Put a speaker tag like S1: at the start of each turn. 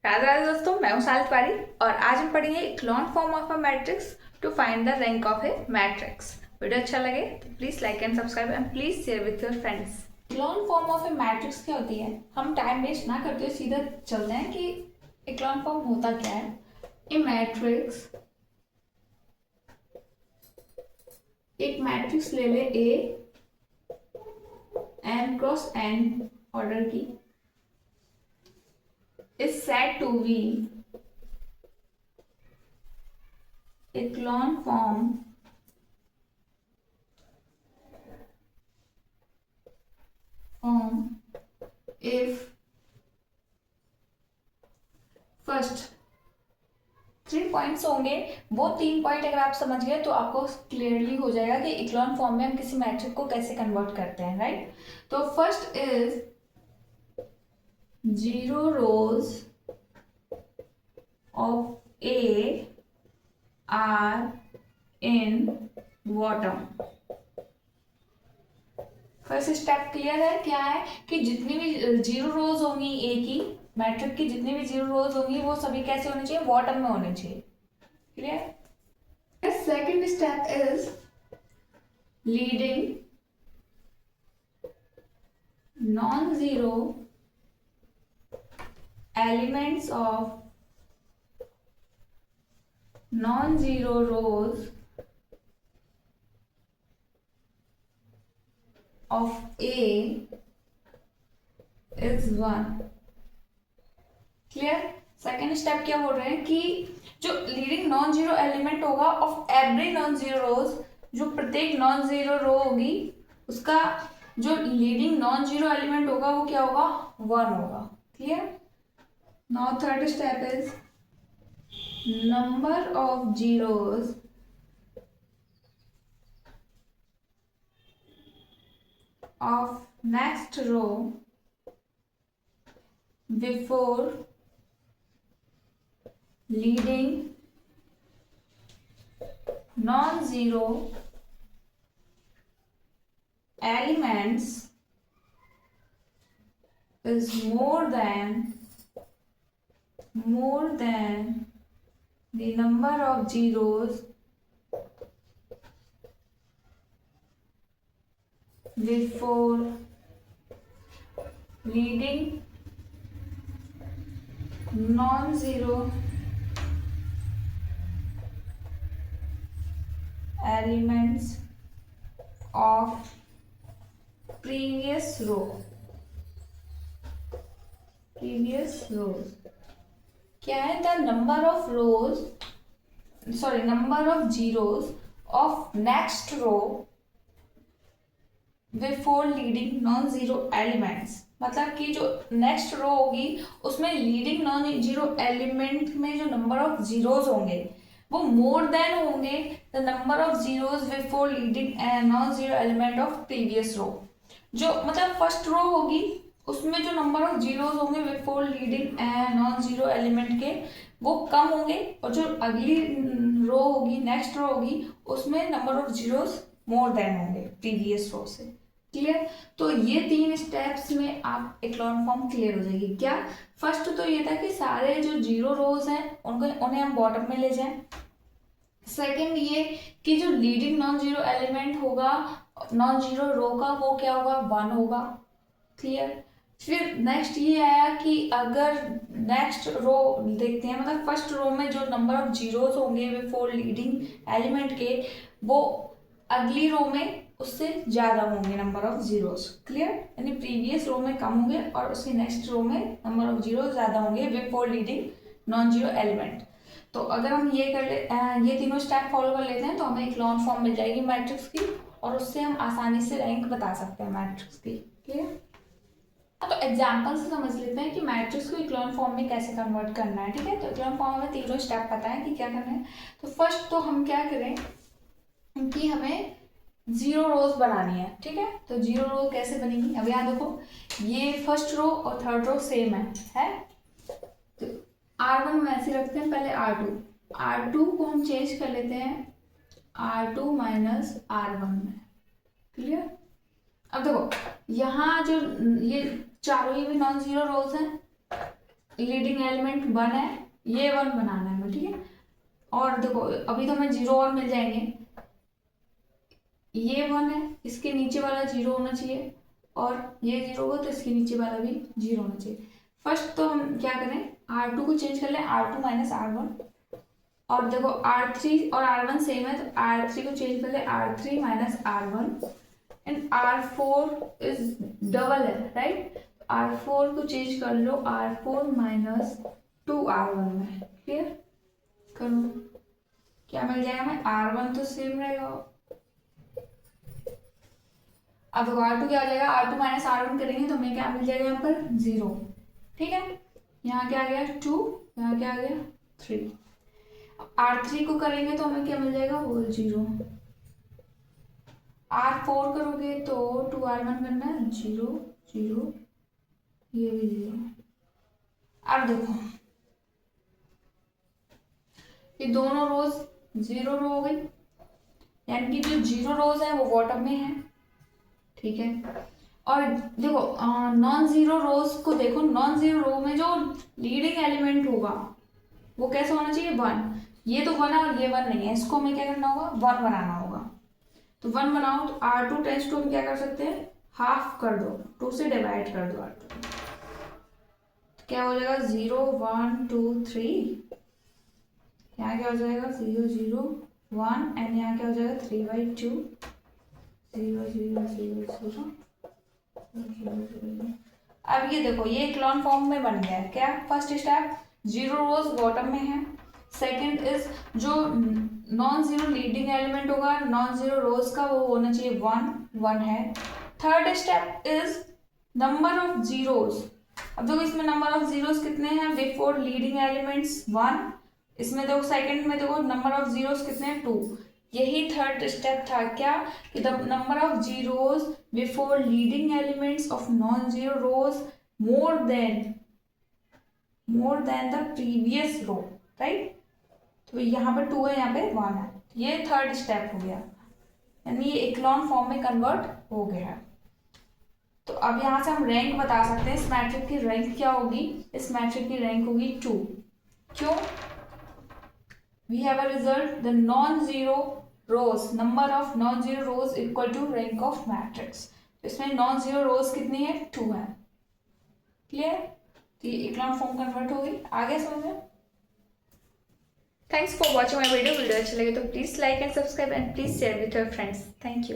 S1: राधे राधे दोस्तों, मैं हूं साल तिवारी और आज हम पढ़ेंगे echelon form of a matrix to find the rank of a matrix. Video अच्छा लगे तो please like and subscribe and please share with your friends. Echelon form of a matrix क्या होती है? हम टाइम वेस्ट ना करते हुए सीधा चलते हैं कि इक्लॉन फॉर्म होता क्या है। ए मैट्रिक्स, एक मैट्रिक्स ले ले ए n क्रॉस n ऑर्डर की is said to be echelon form if first 3 points होंगे। वो 3 पॉइंट अगर आप समझ गए तो आपको क्लियरली हो जाएगा कि इक्लॉन फॉर्म में हम किसी मैट्रिक्स को कैसे कन्वर्ट करते हैं, राइट। तो first is 0 rows of A are in bottom। First step clear है? क्या है कि जितनी भी 0 रोज होंगी ए की मैट्रिक्स की, जितनी भी 0 रोज होंगी वो सभी कैसे होने चाहिए? बॉटम में होने चाहिए। Clear? Second step is leading non zero elements of non zero rose of A is 1। Clear? Second step क्या बोल रहे हैं कि जो लीडिंग नॉन जीरो एलिमेंट होगा ऑफ एवरी नॉन जीरो रोज, जो प्रत्येक नॉन जीरो रो होगी उसका जो लीडिंग नॉन जीरो एलिमेंट होगा वो क्या होगा? 1 होगा। Clear? Now third step is number of zeros of next row before leading non-zero elements is more than the number of zeros before leading non-zero elements of previous rows। क्या है? The number of number of zeros of next row before leading non zero elements. मतलब कि जो next row होगी उसमें leading non zero element में जो number of zeros होंगे वो मोर देन होंगे the number of zeros before leading non zero element of previous row. जो मतलब फर्स्ट रो होगी उसमें जो नंबर ऑफ जीरोस होंगे before leading non zero element के वो कम होंगे, और जो अगली रो होगी नेक्स्ट रो होगी उसमें number of zeros more than होंगे प्रीवियस रो से। क्लियर? तो ये 3 स्टेप्स में आप इक्लॉन फॉर्म क्लियर हो जाएगी। क्या? फर्स्ट तो ये था कि सारे जो 0 रोज हैं उन्हें हम बॉटम में ले जाएं। सेकंड ये कि जो लीडिंग नॉन जीरो एलिमेंट होगा नॉन जीरो रो का वो क्या होगा? 1 होगा। क्लियर? फिर नेक्स्ट ये आया कि अगर नेक्स्ट रो देखते हैं, मतलब फर्स्ट रो में जो नंबर ऑफ जीरोस होंगे बिफोर लीडिंग एलिमेंट के वो अगली रो में उससे ज्यादा होंगे नंबर ऑफ जीरोस। क्लियर? यानी प्रीवियस रो में कम होंगे और उसके नेक्स्ट रो में नंबर ऑफ जीरो ज्यादा होंगे before leading non zero element. तो अगर हम ये तीनों स्टेप फॉलो कर लेते हैं तो हमें इक्लॉन फॉर्म मिल जाएगी मैट्रिक्स की, और उससे हम आसानी से रैंक बता सकते हैं मैट्रिक्स की। क्लियर? तो एग्जाम्पल से समझ लेते हैं कि मैट्रिक्स को इक्लॉन फॉर्म में कैसे कन्वर्ट करना है। ठीक है? तो इक्लॉन फॉर्म में तीनों स्टेप पता है कि क्या करना है। तो फर्स्ट तो हम क्या करें कि हमें 0 रोज बनानी है। ठीक है? तो 0 रो कैसे बनेगी? अब यहाँ देखो, ये फर्स्ट रो और थर्ड रो सेम है? तो R1 हम ऐसे रखते हैं, पहले R2 को हम चेंज कर लेते हैं R2 माइनस R1 में। क्लियर? अब देखो यहाँ जो ये चारों ये भी नॉन जीरो रोज हैं, लीडिंग एलिमेंट 1 है, ये 1 बनाना है हमें, ठीक है। और देखो अभी तो हमें 0 और मिल जाएंगे, ये 1 है, इसके नीचे वाला 0 होना चाहिए, और ये 0 होगा तो इसके नीचे वाला भी 0 होना चाहिए। फर्स्ट तो हम क्या करें, R2 को चेंज कर लें, R2 माइनस R1, और देखो R3 और R1 सेम है तो R3 को चेंज कर ले R3 minus R1, and R4 is double है, राइट। R4 को चेंज कर लो R4 माइनस 2R1 में, क्लियर करो, क्या मिल जाएगा हमें, R1 तो सेम रहेगा। अब देखो R2 क्या हो जाएगा, R2 माइनस R1 करेंगे तो हमें क्या मिल जाएगा यहाँ पर 0, ठीक है। यहाँ क्या आ गया 2, यहाँ क्या आ गया 3। R3 को करेंगे तो हमें क्या मिल जाएगा, होल 0। R4 करोगे तो 2R1 करना है, 0 0, ये भी 0। अब देखो ये दोनों रोज 0 रो हो गई, यानी कि जो 0 रोज है वो बॉटम में है, ठीक है। और देखो नॉन जीरो रोज को देखो, नॉन जीरो रो में जो लीडिंग एलिमेंट होगा वो कैसे होना चाहिए, 1। ये तो 1 है और ये 1 नहीं है, इसको हमें क्या करना होगा, 1 बनाना होगा। तो 1 बनाओ तो R2 टेंस टू हम क्या कर सकते हैं, हाफ कर दो, 2 से डिवाइड कर दो R2, तो क्या हो जाएगा 0 1 2 3, यहाँ क्या हो जाएगा 0 0 1, एंड यहाँ क्या हो जाएगा 3/2, 0 0 0 0 0। अब ये देखो ये इक्लॉन फॉर्म में बन गया है, क्या फर्स्ट स्टेप 0 रोज बॉटम में है, सेकंड इज जो नॉन जीरो लीडिंग एलिमेंट होगा नॉन जीरो रोज का वो होना चाहिए 1 1 है। Third step is number of zeros. अब देखो इसमें नंबर ऑफ जीरोस कितने हैं, बिफोर लीडिंग एलिमेंट्स 1, इसमें देखो सेकंड में देखो नंबर ऑफ जीरोस कितने हैं 2। यही थर्ड स्टेप था क्या, कि the number of zeros before leading elements of non zero rows more than the previous row, right. तो यहाँ पे 2 है, यहाँ पे 1 है, ये थर्ड स्टेप हो गया, यानी ये इक्लॉन फॉर्म में कन्वर्ट हो गया है। तो अब यहाँ से हम रैंक बता सकते हैं, इस मैट्रिक्स की रैंक क्या होगी, इस मैट्रिक्स की रैंक होगी 2। क्यों, we have a result the non zero rows, number of non zero rows equal to rank of matrix. इसमें नॉन जीरो रोज कितनी है, 2 है, क्लियर। तो ये इक्लॉन फॉर्म कन्वर्ट हो गई, आगे समझ में। Thanks for watching my video अच्छा लगे तो please like and subscribe and please share with your friends, thank you.